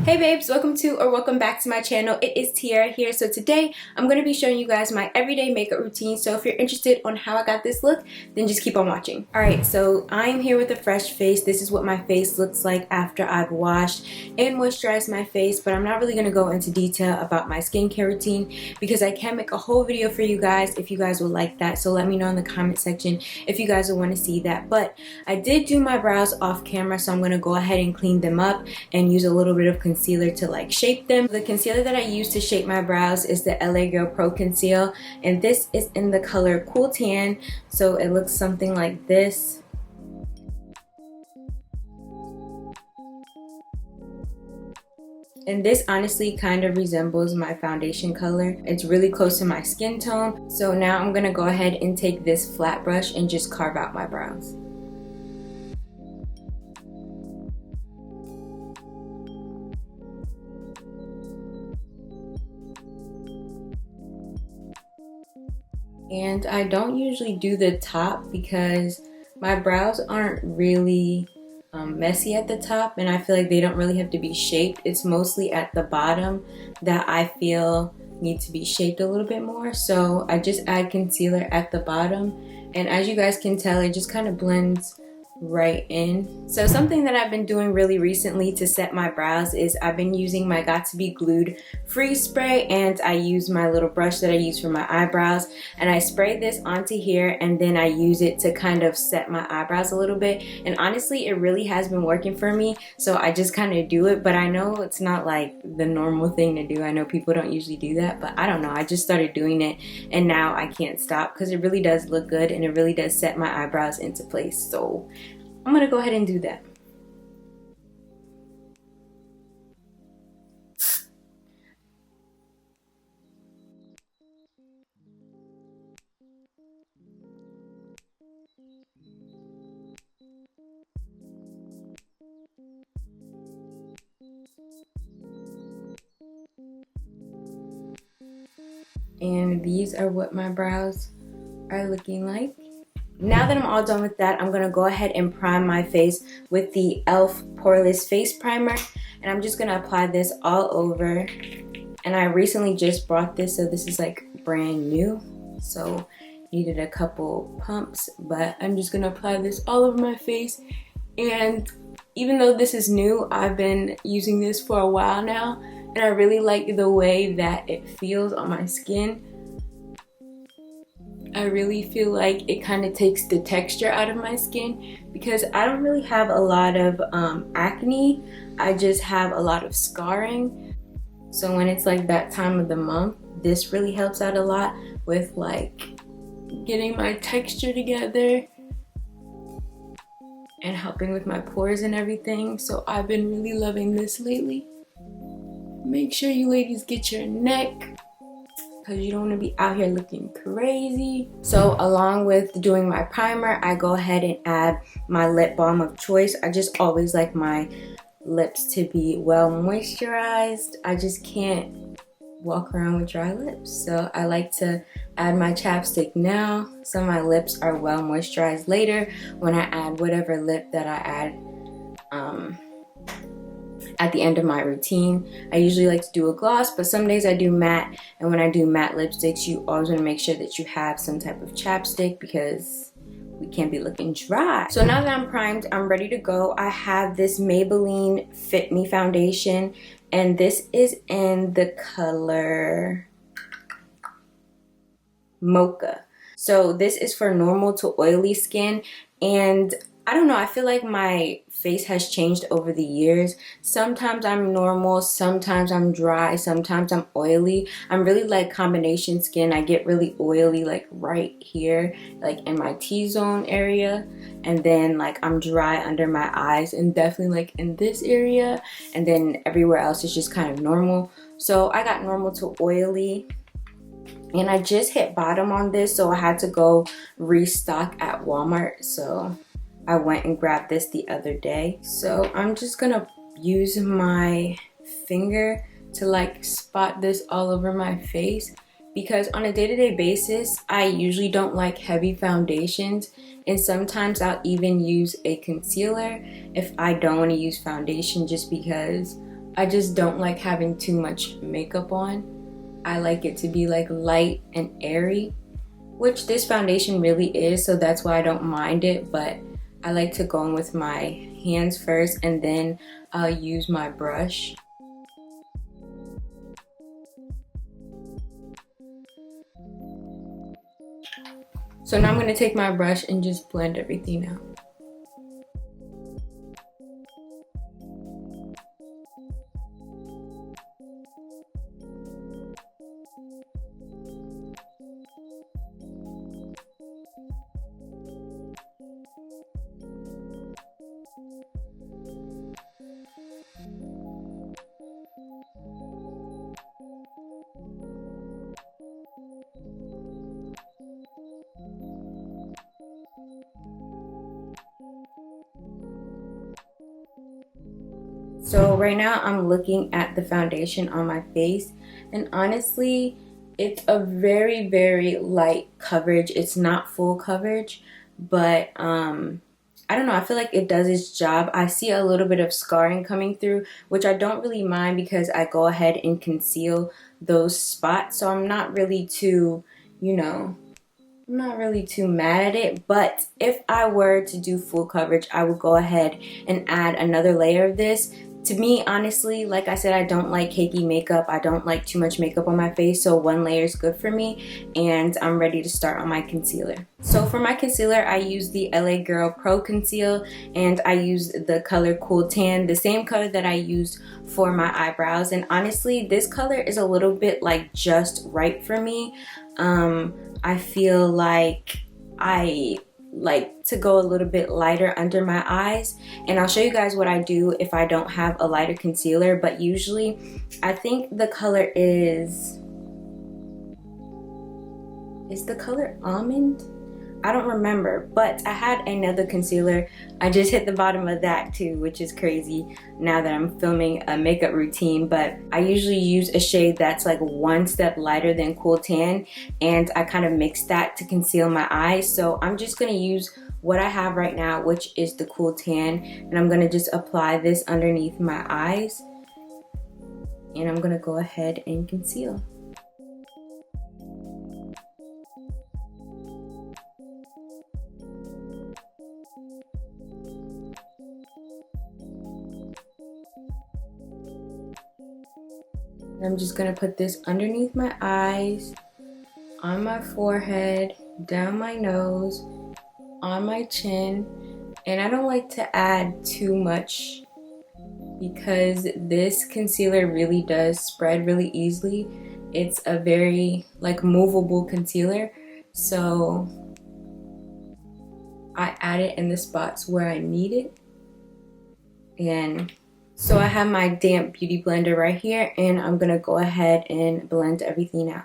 Hey babes, welcome back to my channel. It is Tiara here. So today I'm going to be showing you guys my everyday makeup routine. So if you're interested on how I got this look, then just keep on watching. Alright, so I'm here with a fresh face. This is what my face looks like after I've washed and moisturized my face, but I'm not really going to go into detail about my skincare routine because I can make a whole video for you guys if you guys would like that. So let me know in the comment section if you guys would want to see that. But I did do my brows off camera, so I'm going to go ahead and clean them up and use a little bit of concealer to like shape them. The concealer that I use to shape my brows is the LA Girl Pro Conceal, and this is in the color Cool Tan, so it looks something like this. And this honestly kind of resembles my foundation color. It's really close to my skin tone. So now I'm gonna go ahead and take this flat brush and just carve out my brows. And I don't usually do the top because my brows aren't really messy at the top, and I feel like they don't really have to be shaped. It's mostly at the bottom that I feel need to be shaped a little bit more. So I just add concealer at the bottom, and as you guys can tell, it just kind of blends right in. So something that I've been doing really recently to set my brows is I've been using my Got To Be Glued freeze spray, and I use my little brush that I use for my eyebrows, and I spray this onto here, and then I use it to kind of set my eyebrows a little bit. And honestly, it really has been working for me, so I just kind of do it. But I know it's not like the normal thing to do. I know people don't usually do that, but I don't know, I just started doing it and now I can't stop because it really does look good and it really does set my eyebrows into place. So I'm gonna go ahead and do that. And these are what my brows are looking like. Now that I'm all done with that, I'm gonna go ahead and prime my face with the e.l.f. Poreless Face Primer, and I'm just gonna apply this all over. And I recently just bought this, so this is like brand new, so needed a couple pumps, but I'm just gonna apply this all over my face. And even though this is new, I've been using this for a while now, and I really like the way that it feels on my skin. I really feel like it kind of takes the texture out of my skin because I don't really have a lot of acne. I just have a lot of scarring. So when it's like that time of the month, this really helps out a lot with like getting my texture together and helping with my pores and everything. So I've been really loving this lately. Make sure you ladies get your neck, because you don't want to be out here looking crazy. So along with doing my primer, I go ahead and add my lip balm of choice. I just always like my lips to be well moisturized. I just can't walk around with dry lips, so I like to add my chapstick now so my lips are well moisturized later when I add whatever lip that I add at the end of my routine. I usually like to do a gloss, but some days I do matte, and when I do matte lipsticks, you always want to make sure that you have some type of chapstick because we can't be looking dry. So now that I'm primed, I'm ready to go. I have this Maybelline Fit Me foundation, and this is in the color Mocha. So this is for normal to oily skin, and I don't know, I feel like my face has changed over the years. Sometimes I'm normal, sometimes I'm dry, sometimes I'm oily. I'm really like combination skin. I get really oily like right here, like in my T-zone area, and then like I'm dry under my eyes and definitely like in this area, and then everywhere else is just kind of normal. So I got normal to oily, and I just hit bottom on this, so I had to go restock at Walmart. So I went and grabbed this the other day. So I'm just gonna use my finger to like spot this all over my face because on a day-to-day basis, I usually don't like heavy foundations, and sometimes I'll even use a concealer if I don't want to use foundation, just because I just don't like having too much makeup on. I like it to be like light and airy, which this foundation really is, so that's why I don't mind it, but I like to go in with my hands first and then I'll use my brush. So now I'm going to take my brush and just blend everything out. So right now I'm looking at the foundation on my face, and honestly it's a very light coverage. It's not full coverage, but I don't know, I feel like it does its job. I see a little bit of scarring coming through, which I don't really mind because I go ahead and conceal those spots, so I'm not really too, you know, I'm not really too mad at it. But if I were to do full coverage, I would go ahead and add another layer of this. To me, honestly, like I said, I don't like cakey makeup. I don't like too much makeup on my face, so one layer is good for me, and I'm ready to start on my concealer. So for my concealer, I use the LA Girl Pro Conceal, and I use the color Cool Tan, the same color that I used for my eyebrows. And honestly, this color is a little bit like just right for me. I feel like I like to go a little bit lighter under my eyes, and I'll show you guys what I do if I don't have a lighter concealer. But usually I think the color is the color Almond? I don't remember, but I had another concealer. I just hit the bottom of that too, which is crazy now that I'm filming a makeup routine. But I usually use a shade that's like one step lighter than Cool Tan, and I kind of mix that to conceal my eyes. So I'm just gonna use what I have right now, which is the Cool Tan, and I'm gonna just apply this underneath my eyes, and I'm gonna go ahead and conceal. I'm just gonna put this underneath my eyes, on my forehead, down my nose, on my chin. And I don't like to add too much because this concealer really does spread really easily. It's a very like movable concealer, so I add it in the spots where I need it. And so I have my damp beauty blender right here, and I'm gonna go ahead and blend everything out.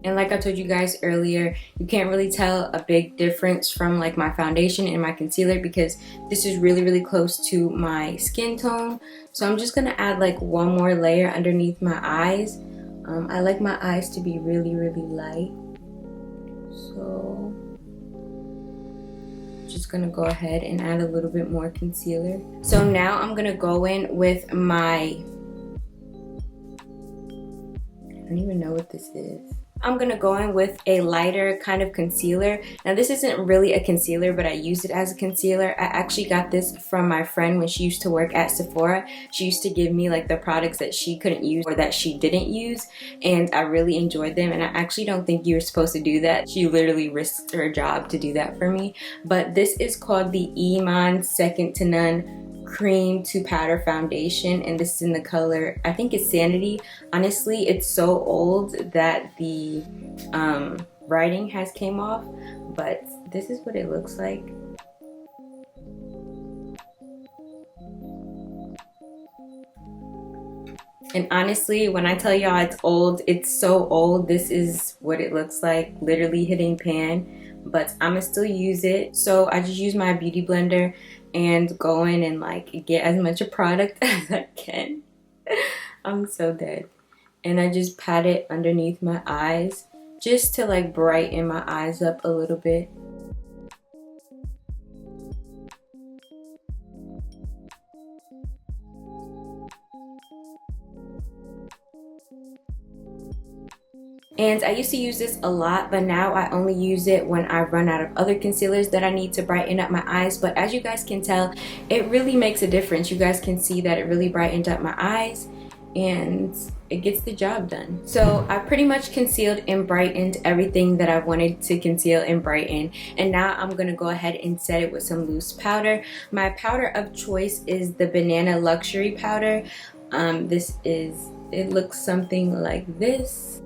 And like I told you guys earlier, you can't really tell a big difference from like my foundation and my concealer because this is really close to my skin tone. So I'm just gonna add like one more layer underneath my eyes. I like my eyes to be really light. So just gonna go ahead and add a little bit more concealer. So now I'm gonna go in with my, I don't even know what this is. I'm gonna go in with a lighter kind of concealer. Now this isn't really a concealer, but I use it as a concealer. I actually got this from my friend when she used to work at Sephora. She used to give me like the products that she couldn't use or that she didn't use, and I really enjoyed them. And I actually don't think you're supposed to do that. She literally risked her job to do that for me. But this is called the Iman Second to None Cream to Powder Foundation, and this is in the color, I think it's Sanity. Honestly, it's so old that the writing has came off, but this is what it looks like. And honestly, when I tell y'all it's old, it's so old. This is what it looks like, literally hitting pan. But I'ma still use it. So I just use my beauty blender and go in and like get as much product as I can. I'm so dead. And I just pat it underneath my eyes just to like brighten my eyes up a little bit. And I used to use this a lot, but now I only use it when I run out of other concealers that I need to brighten up my eyes. But as you guys can tell, it really makes a difference. You guys can see that it really brightened up my eyes and it gets the job done. So I pretty much concealed and brightened everything that I wanted to conceal and brighten. And now I'm gonna go ahead and set it with some loose powder. My powder of choice is the Banana Luxury powder. It looks something like this.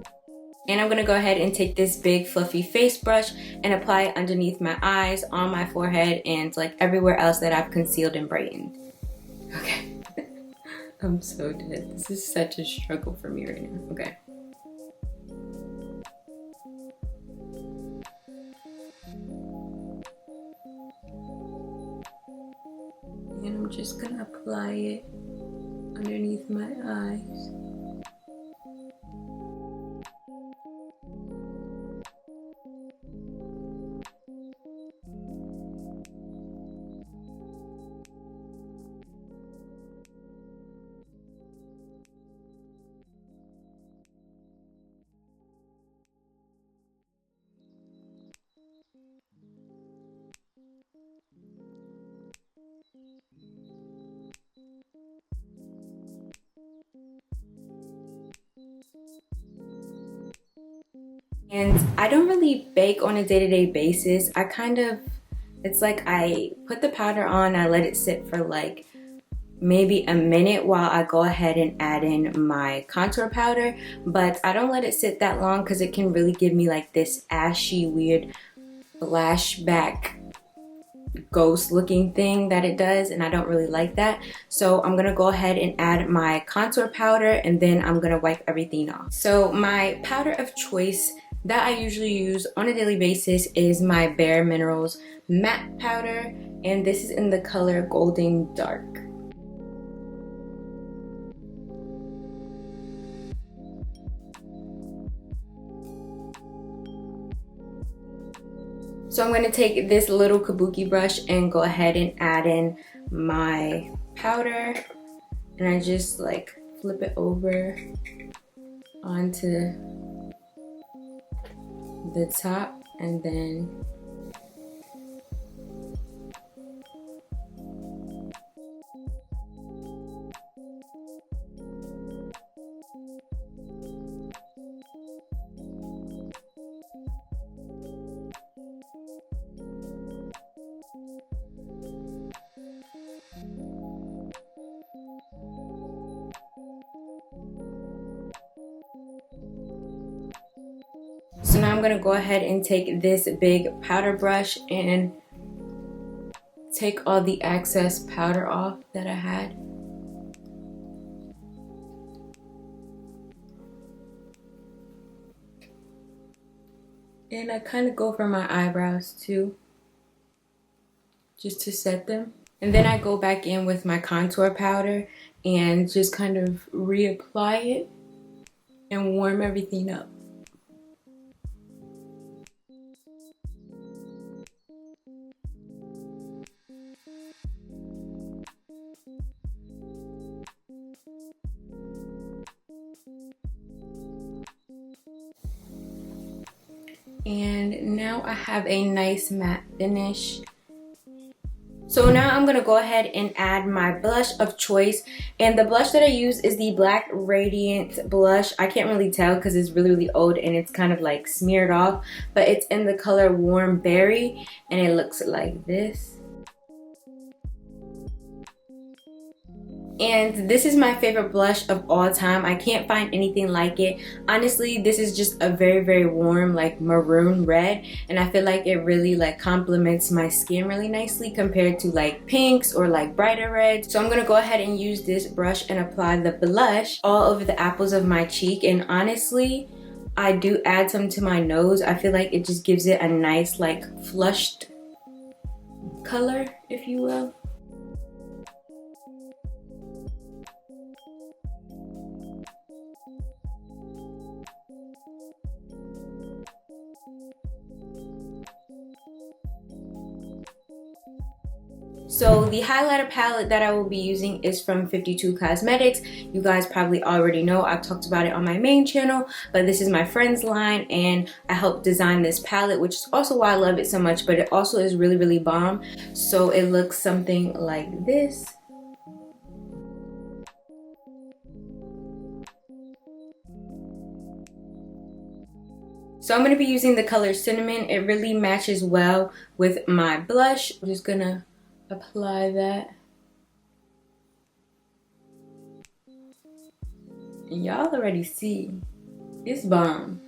And I'm gonna go ahead and take this big fluffy face brush and apply it underneath my eyes, on my forehead, and like everywhere else that I've concealed and brightened. Okay. I'm so dead. This is such a struggle for me right now. Okay. And I'm just gonna apply it underneath my eyes. And I don't really bake on a day-to-day basis. It's like I put the powder on, I let it sit for like maybe a minute while I go ahead and add in my contour powder, but I don't let it sit that long because it can really give me like this ashy, weird flashback ghost looking thing that it does, and I don't really like that. So I'm gonna go ahead and add my contour powder and then I'm gonna wipe everything off. So my powder of choice that I usually use on a daily basis is my Bare Minerals matte powder, and this is in the color Golden Dark. So I'm going to take this little kabuki brush and go ahead and add in my powder, and I just like flip it over onto the top, and then so now I'm going to go ahead and take this big powder brush and take all the excess powder off that I had. And I kind of go for my eyebrows too, just to set them. And then I go back in with my contour powder and just kind of reapply it and warm everything up. And now I have a nice matte finish. So now I'm going to go ahead and add my blush of choice, and the blush that I use is the Black Radiant blush. I can't really tell because it's really old and it's kind of like smeared off, but it's in the color Warm Berry and it looks like this. And this is my favorite blush of all time. I can't find anything like it. Honestly, this is just a very, very warm, like maroon red, and I feel like it really like complements my skin really nicely compared to like pinks or like brighter reds. So I'm gonna go ahead and use this brush and apply the blush all over the apples of my cheek. And honestly, I do add some to my nose. I feel like it just gives it a nice like flushed color, if you will. So the highlighter palette that I will be using is from 52 Cosmetics. You guys probably already know, I've talked about it on my main channel, but this is my friend's line and I helped design this palette, which is also why I love it so much, but it also is really, really bomb. So it looks something like this. So I'm going to be using the color Cinnamon. It really matches well with my blush. I'm just going to apply that. And y'all already see, it's bomb.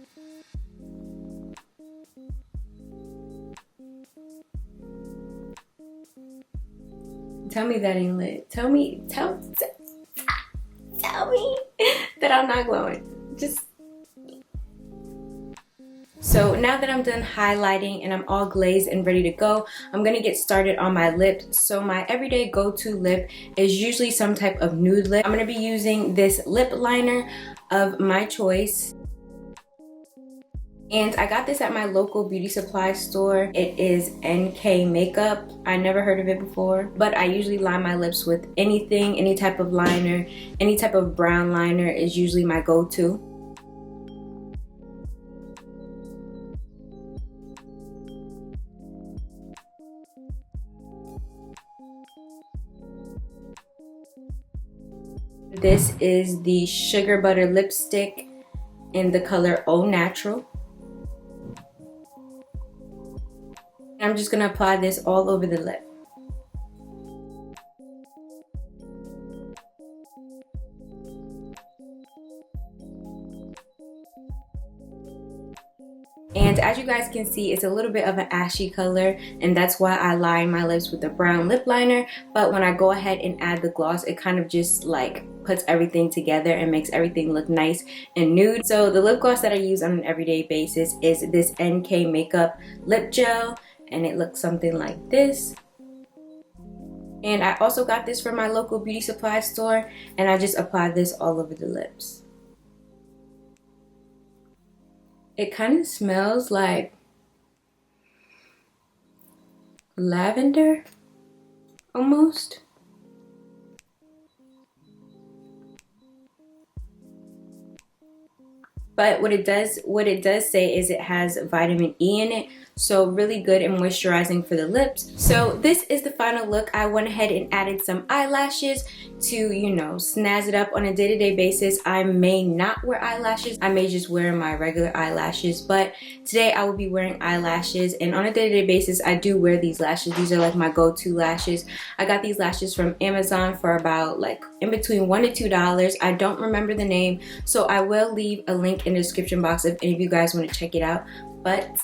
Tell me that ain't lit. Tell me that I'm not glowing. Just so now that I'm done highlighting and I'm all glazed and ready to go, I'm gonna get started on my lips. So my everyday go-to lip is usually some type of nude lip. I'm gonna be using this lip liner of my choice. And I got this at my local beauty supply store. It is NK Makeup. I never heard of it before, but I usually line my lips with anything, any type of liner, any type of brown liner is usually my go-to. This is the Sugar Butter lipstick in the color Au Natural. I'm just going to apply this all over the lip. And as you guys can see, it's a little bit of an ashy color, and that's why I line my lips with a brown lip liner. But when I go ahead and add the gloss, it kind of just like puts everything together and makes everything look nice and nude. So the lip gloss that I use on an everyday basis is this NK Makeup lip gel, and it looks something like this. And I also got this from my local beauty supply store, and I just applied this all over the lips. It kind of smells like lavender, almost. But what it does say is it has vitamin E in it, so really good and moisturizing for the lips. So this is the final look. I went ahead and added some eyelashes to, you know, snazz it up on a day-to-day basis. I may not wear eyelashes. I may just wear my regular eyelashes, but today I will be wearing eyelashes, and on a day-to-day basis I do wear these lashes. These are like my go-to lashes. I got these lashes from Amazon for about like in between $1 to $2. I don't remember the name, so I will leave a link in the description box if any of you guys want to check it out. But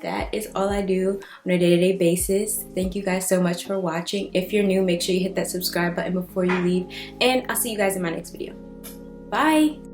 that is all I do on a day-to-day basis. Thank you guys so much for watching. If you're new, make sure you hit that subscribe button before you leave, and I'll see you guys in my next video. Bye!